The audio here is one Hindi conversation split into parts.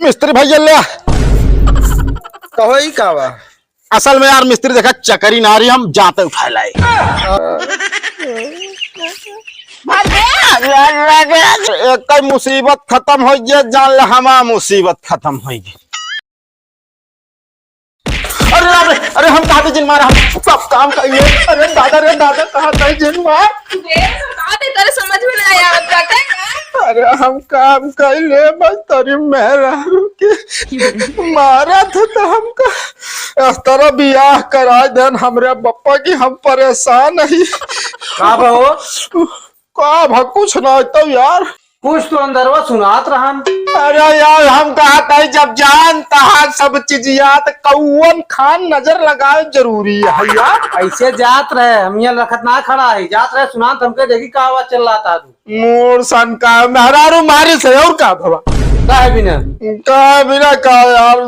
मिस्त्री भैया ले कहो ही कावा। असल में यार मिस्त्री देखा चकरी नारी हम जाते उठा लाए। एक मुसीबत खत्म हो गया जान ले हमारा मुसीबत खत्म हो गई। अरे हम कहा जिन मार हम सब काम करिए। अरे दादा कहा था जिन मार तेरे समझ में नहीं आया। अरे हम काम कर ले बस तेरी मेहरारू के मारा था तो हमको इस तरह बियाह करा देन हमरे बप्पा की हम परेशान नहीं का बहो का कुछ ना तो यार कुछ तो अंदरवा सुनात रहन। अरे यार हम कहा था जब जान तहा सब चीज याद कौन खान नजर लगाए जरूरी है यार। ऐसे जात रहे हम यहाँ रखत ना खड़ा है जात रहे सुनात हमके देखी का आवाज चल रहा था तू मोर सन का मेहरारू मारी से और का भवा का है बिना का बिना का यार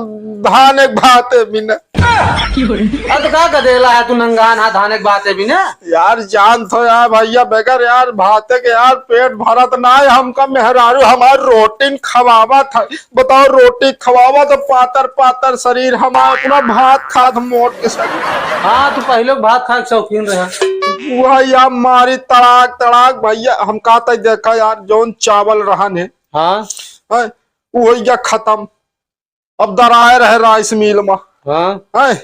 धान एक भात है बिना अब का कदेला है तू नंगा ना धान एक बात है बिना यार जान तो यार भैया बेगर यार भाते के यार पेट भरत ना है हमका मेहरारू हमार रोटी खवावा था। बताओ रोटी खवावा तो पातर पातर शरीर हमारा अपना भात खाद मोट के शरीर। हाँ तू पहले भात खा के शौकीन रहा वह यार मारी तड़ाक तड़ाक भैया हम कहते देखा यार जौन चावल रहन है हाँ वो या खत्म अब दराए रहे राइस मिल में। हाँ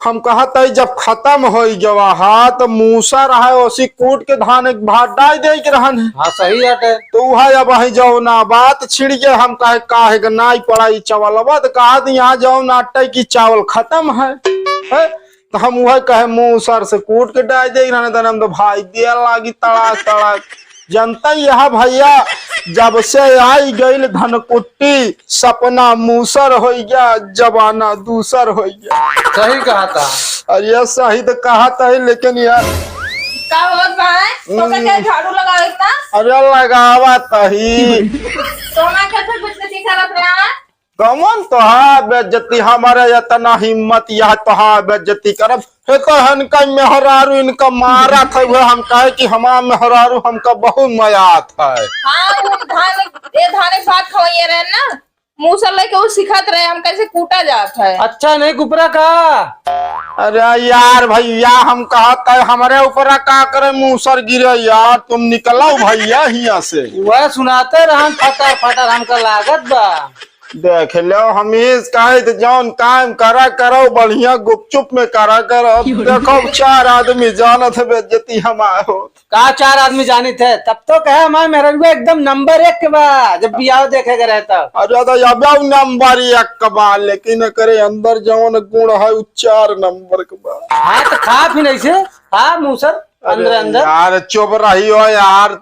हम कहते जब खत्म हो गवा हाथ मूसा रहा उसी कूट के धान एक भात डाल दे के रहन है। हाँ सही है तो वह अब वही जाओ ना बात छिड़ गए हम कहे काहे नाई पड़ा चावल तो कहा यहाँ जाओ नाटे की चावल खत्म है? तो हम वह कहे मूसर से कूट के डाल दे रहने हम तो भाई दिया लागी तड़ाक तड़ाक जनता यह भैया जब से आई गई धनकुट्टी सपना मूसर हो गया जबाना दूसर हो गया। सही कहा था। अरे सही तो कहा था लेकिन यार का होत बा तो क्या झाड़ू लगा इतना। अरे लगावा तही तो मैं कहते कुछ नहीं करत रहा कमन तोहा बेज्जती हमारे इतना हिम्मत यह तोहा बेज्जती करब हे तो इनका मेहरारू इनका मारा था वो हम कहे कि हमारा मेहरारू हमका बहुत मयात है। हाँ वो धान एक बात खवाइए रहे ना मुँह से लेके वो सिखात रहे हम कैसे कूटा जात है। अच्छा नहीं कुपरा का अरे यार भैया हम कहता है हमारे ऊपर का करे मूसर गिरे यार तुम निकलो भैया यहाँ से। वह सुनाते रहन फटर फटर हमका लागत बा देख लो हम कहे जौन काम करा करो बढ़िया गुपचुप में करा करो। देखो 4 आदमी जानत है बेज्जती हमारे हो का 4 आदमी जाने थे तब तो कहे हमारे मेहरबा एकदम नंबर 1 के बाद जब बियाह देखेगा रहता। अरे तो अब नंबर 1 के बाद लेकिन करे अंदर जौन गुण है 4 नंबर के बाद। हाँ तो खा फिर ऐसे हाँ मूसर अंदर अंदर यार चुप रही हो यार।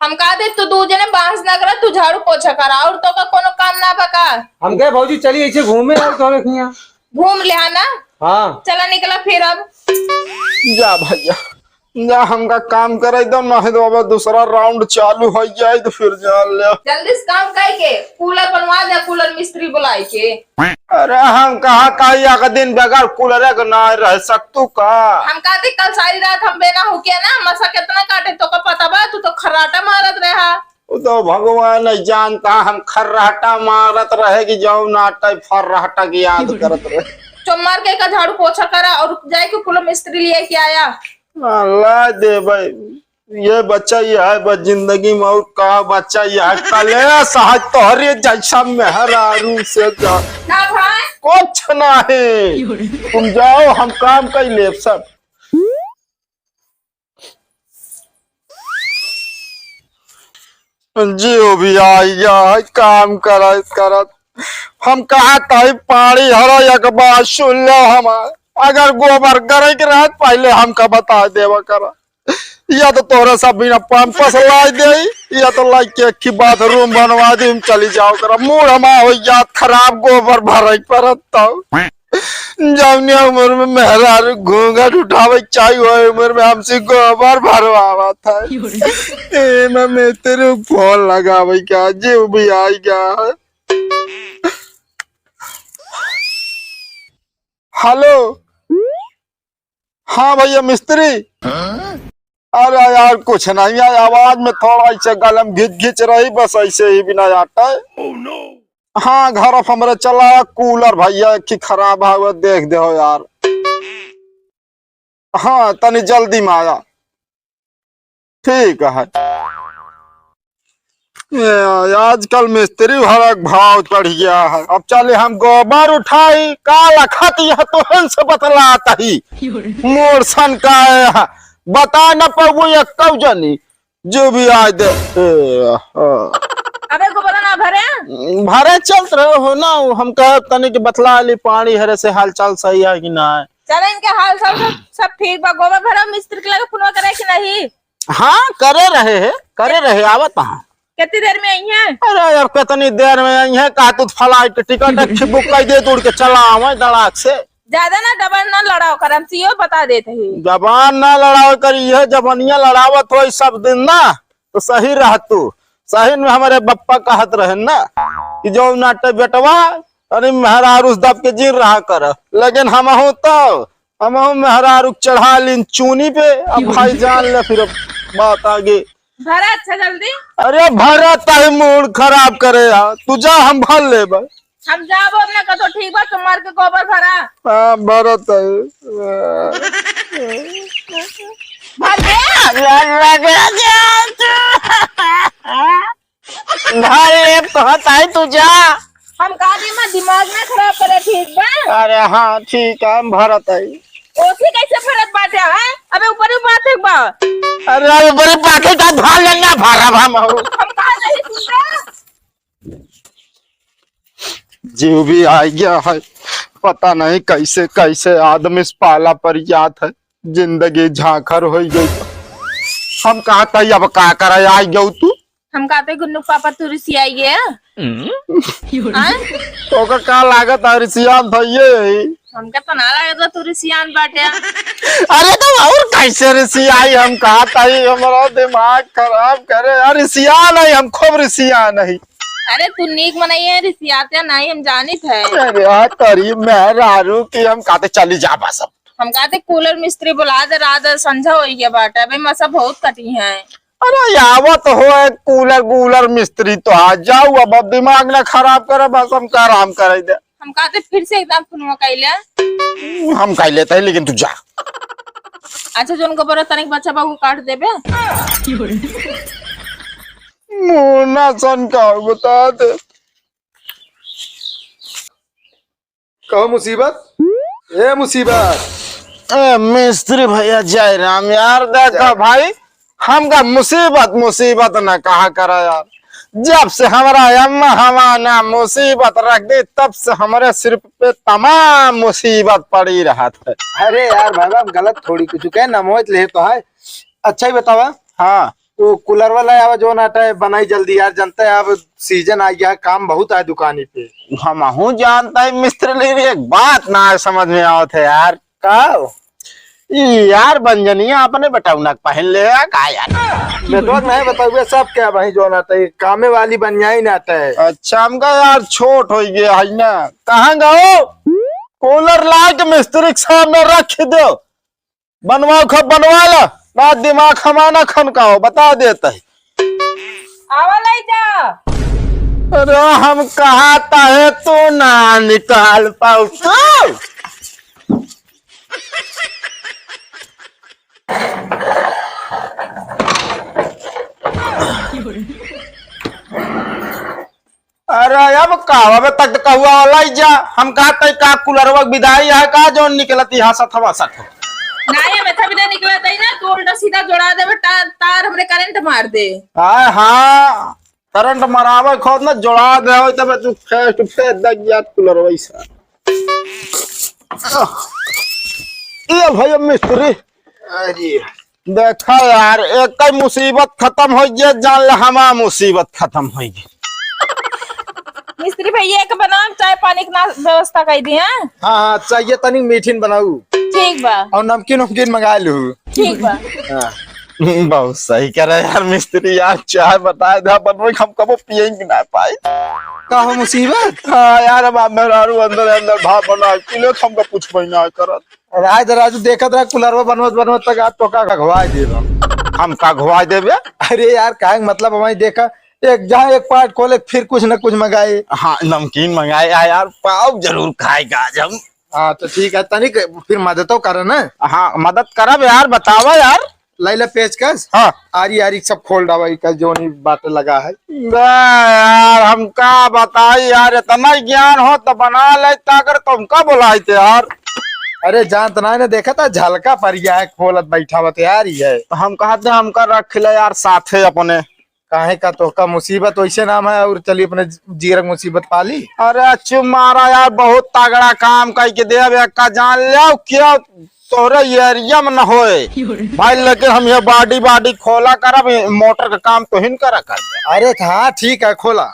हम कहा दे तू दू जने बांस ना करा तू झाड़ू पोछा करा और तो का कोनो काम ना पका। हम कहे भौजी चलिए ऐसे घूमे और कौन रखिया घूम ले ना। हाँ चला निकला फिर अब जा भैया जा हमका काम करे दो नहीं तो अब दूसरा राउंड चालू हो जाए तो फिर जान ले जल्दी से काम करके कूलर बनवा दे कूलर मिस्त्री बुलाए के। अरे हम कहा का दिन बगैर कूलर के ना रह सकतू का। हम कहते कल सारी रात हम बेना हो गया ना मसा कितना काटे तो का पता बा तू तो खर्राटा मारत रहा। तो भगवान नहीं जानता हम खर्राटा मारत रहेगी जाऊ नाटा फर्राटा की याद करत रहे। चुम्मार के का झाड़ू पोछा करा और जाए के कूलर मिस्त्री लिए के आया। अल्लाह दे भाई ये बच्चा ये है बस जिंदगी में और का बच्चा ये है कले सहज तोहरे जैसा मेहरारू से जा ना भाई कुछ नहीं तुम जाओ हम काम कर ले सब। जियो भी आई जा काम करत हम कहा ताई पानी हरा एक बात सुन लो हमार अगर गोबर करे के रहत पहले हमका बता देवा करा या तो तोरा सब बिना पंपस लाई दे या तो लाई के की बाथरूम बनवा दी हम चली जाओ करा मूड हमा हो जात खराब गोबर भरे परत तो जौनी उम्र में मेहरारू घूंघट उठावे चाहिए उम्र में हमसे गोबर भरवावा था। मैं तेरे फोन लगावे क्या जीव भी आई क्या। हेलो हाँ भैया मिस्त्री। अरे यार कुछ नहीं यार आवाज में थोड़ा ऐसे गलम घिच रही बस ऐसे ही बिना आता है। हाँ घर हमरे चला कूलर भैया की खराब है वो देख दो यार। हाँ तनी जल्दी में आया। ठीक है। आजकल मिस्त्री भरा भाव चढ़ गया है। अब चले हम गोबर उठाई काला खती है तो हमसे बतलाता ही मोर सन का है। बता न पाऊ ये कब जानी जो भी आज दे। अबे गोबर ना भरे भरे चलत रहे हो ना। हम कह तनी के बतला ली पानी हरे से हाल चाल सही है कि ना है। चले इनके हाल सब ठीक बा। गोबर भरा मिस्त्री के लगे फोन करे कि नहीं? हाँ करे रहे आवत हाँ। कितनी देर में आई है? अरे यार कितनी देर में आई है। कहा तू फ्लाइट टिकट बुक कर दे दूर के चला आवे दड़ाक से। ज्यादा ना डबल ना लड़ाओ कर, हम सीओ बता देते हैं। जबान ना लड़ाओ करी है। जबानिया लड़ावत हो सब दिन ना तो सही रह तू। सही में हमारे बप्पा कहत रहे ना कि जो नाटे बेटवा अरे मेहरारूस दब के जीर रहा कर। लेकिन हम मेहरारू चढ़ा लीन चूनी पे। अब भाई जान ले फिर बात आगे। भरा अच्छा जल्दी। अरे भरा ताही मूड खराब करे यार। तू जा हम भर ले भाई। हम जाबो अपना का तो ठीक बा। तुम्हार के गोबर भरा हाँ भरत है। भर दे। कहता है तू जा। हम कहा दी मैं दिमाग ना खराब करे, ठीक बा? अरे हाँ ठीक है हम भरत है। ओसी कैसे भरत बाटे है? अबे ऊपर ही बात है बा। अरे बड़ी पैकेट का भर लेना भरा हम कहा नहीं सुनते। जीव भी आ गया है। पता नहीं कैसे कैसे आदमी इस पाला पर याद है। जिंदगी झांखर हो गई। हम कहा था अब का करे आई गौ तू। हम कहते गुन्नू पापा तू रिसी आई है। तो का लागत है रिसियान भैये। हमके तो ना लगे तू रिसियान बाटे। अरे तो और कैसे रिसियाई। हम कहा था हमारा दिमाग खराब करे यार। रिसियान है हम खूब रिसियान है। अरे तू नीक मनाई है रिसियाते नहीं हम जानित है। अरे यार तरी मेहरारू की हम कहते चली जा बस। हम कहते कूलर मिस्त्री बुला दे रात संझा हो गया बाटे। अबे मसा बहुत कटी है। अरे आवत हो कूलर मिस्त्री तो आ जाऊ। अब दिमाग ना खराब करे बस। हम का आराम करे दे। हम कहते फिर से एकदम फोन कैले। हम कह लेते हैं लेकिन तू जा। अच्छा जो उनको बोला तनिक बच्चा बाबू काट देबे। मुन्ना सन का बता दे। कहो मुसीबत। ए मुसीबत। ए मिस्त्री भैया जय राम यार। देखो भाई हमका मुसीबत न कहा करा यार। जब से हमारा अम्मा हमारा मुसीबत रख दी तब से हमारे सिर पे तमाम मुसीबत पड़ी रहा था। अरे यार भाई गलत थोड़ी कुछ कह ना मोहित ले तो है। अच्छा ही बतावा। हाँ तो कूलर वाला आवा जो नाटा है बनाई जल्दी यार। जनता है अब सीजन आ गया है काम बहुत है दुकानी पे। हम हूँ जानता है मिस्त्री लेकिन एक बात ना समझ में आवत है यार। का यार बंजनिया अपने बटौना पहन ले का यार। नेटवर्क नहीं बताओगे सब क्या भाई जो नाटा है कामे वाली बन जाए नाटा है। अच्छा हमका यार छोट हो गया है ना। कहाँ गो कूलर ला के मिस्त्री के सामने रख दो। बनवाओ खब बनवा ला ना दिमाग हमारा खनकाओ बता देता है। आवा लाई जा। अरे हम कहता है तो ना निकाल पाऊ तो। अरे अब कहवा तक कहुआ वाला जा। हम कहते का कूलरवा विदाई है का जो निकलती हसत हवा सट। नहीं हम ऐसा भी नहीं निकला था ना। तू उल्टा सीधा जोड़ा दे तार हमरे करंट मार दे। हाँ हाँ करंट मरावे खोद ना जोड़ा दे हो तब तू फेस टू फेस दग गया कूलर वैसा। ये भाई मिस्त्री अरे देखा यार एक मुसीबत खत्म हो गया जान ले हमारा मुसीबत खत्म हो गई। मिस्त्री भैया के बनाओ चाय पानी की व्यवस्था कर दी। हाँ हाँ चाहिए तनिक मीठिन बनाऊ ठीक बा। और नमकीन नमकीन मंगा लू। ठीक बा। बहुत सही कह रहा है यार मिस्त्री यार। चाय बताए थे अपन हम कबो पियेंगे ना पाए। का हो मुसीबत। हाँ यार अब मेहरारू अंदर अंदर भाव बना किलो हमका पूछ ना करत। राज राजू देखत रहा कूलरवा बनवत तक आज तो का घवाई दे रहा। हम का घुआ देवे। अरे यार काहे मतलब हमारी देखा एक जहाँ एक पार्ट खोले फिर कुछ न कुछ मंगाए। हाँ नमकीन मंगाए यार, पाव जरूर खाएगा आज हम। हाँ तो ठीक है, तनिक फिर मदद तो करो ना। हाँ मदद करब यार, बतावा यार। लैला पेचकस, हाँ आरी आरी सब खोल डावा का जो नहीं बात लगा है। बे यार हमका बताई यार, इतना ज्ञान हो तो बना लेता, अगर तुमका बुलाई थे यार। अरे जान तो ना देखा था झलका पर गया है खोलत बैठा हुआ तैयार ही है। हम कहते हमका रख ले यार साथे अपने। काहे का तो का मुसीबत वैसे नाम है, और चलिए अपने जीरक मुसीबत पाली। अरे चुप मारा यार, बहुत तगड़ा काम करके दे का जान लिया क्या तोरे एरिया में न होए भाई, लेकिन हम ये बाडी खोला करब, मोटर का काम तो हिन करा कर। अरे हाँ ठीक है खोला।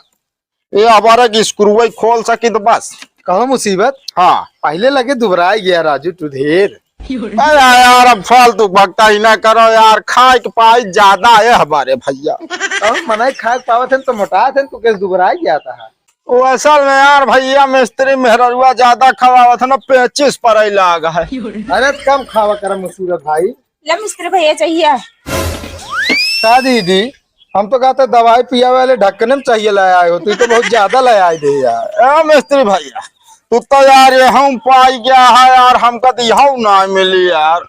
ये हमारा की स्क्रू खोल सकी तो बस। कहो मुसीबत, हाँ पहले लगे दुबराई गया राजू तू ढेर। अरे यार अब फालतू भक्ता ही ना करो यार, खाए के पाई ज्यादा है हमारे भैया। कहो मनाई खा पावा थे तो मोटा थे तो कैसे दुबराई गया था। वो असल में यार भैया मिस्त्री मेहरुआ ज्यादा खवावा था ना, 25 पर ही लाग है। अरे कम खावा कर मुसीबत भाई। ले मिस्त्री भैया चाहिए। का दीदी, हम तो कहते दवाई पिया वाले ढक्कन में चाहिए लाया हो, तू तो बहुत ज्यादा लाया दे यार। ए मिस्त्री भैया तू तो यार ये हम पाई गया है यार, हमका तो यहाँ ना मिली यार।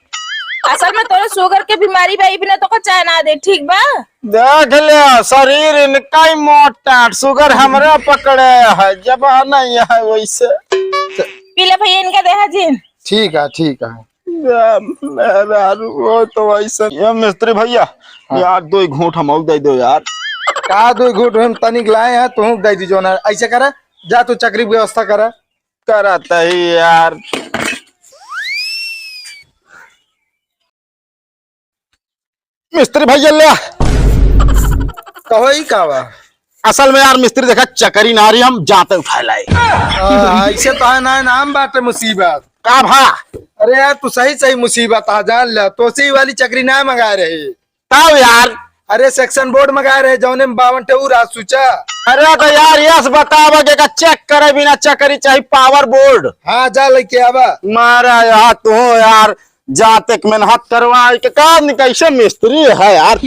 असल में तोरे शुगर के बीमारी भाई बिना तो चाय ना दे, ठीक बा। देख ले शरीर इनका ही मोटा, शुगर हमरे पकड़े है, जब नहीं है वैसे। पीले भैया इनका देहा जिन। ठीक है ठीक है। वो तो वैसे ये मिस्त्री भैया यार 2 घूंट हम और दे दो यार। का 2 घूट हम तनिक लाए हैं तू दे दीजो ना, ऐसे करे जा तू चक्री व्यवस्था करा। करता ही यार। मिस्त्री भैया ले कहो ही कावा। असल में यार मिस्त्री देखा चकरी नारी हम जाते उठा लाए। ऐसे तो है ना नाम बात है मुसीबत का भा अरे यार तू सही सही मुसीबत आ जान ले, तो सही वाली चक्री ना मंगा रहे। तब यार अरे सेक्शन बोर्ड मंगा रहे जौने में 52 टेऊ रात सूचा। अरे तो यार यस बतावा के चेक करे बिना चकरी चाहिए पावर बोर्ड। हाँ जा लेके आवा। मारा यार तू यार जाते मेहनत करवा के काम कैसे मिस्त्री है यार।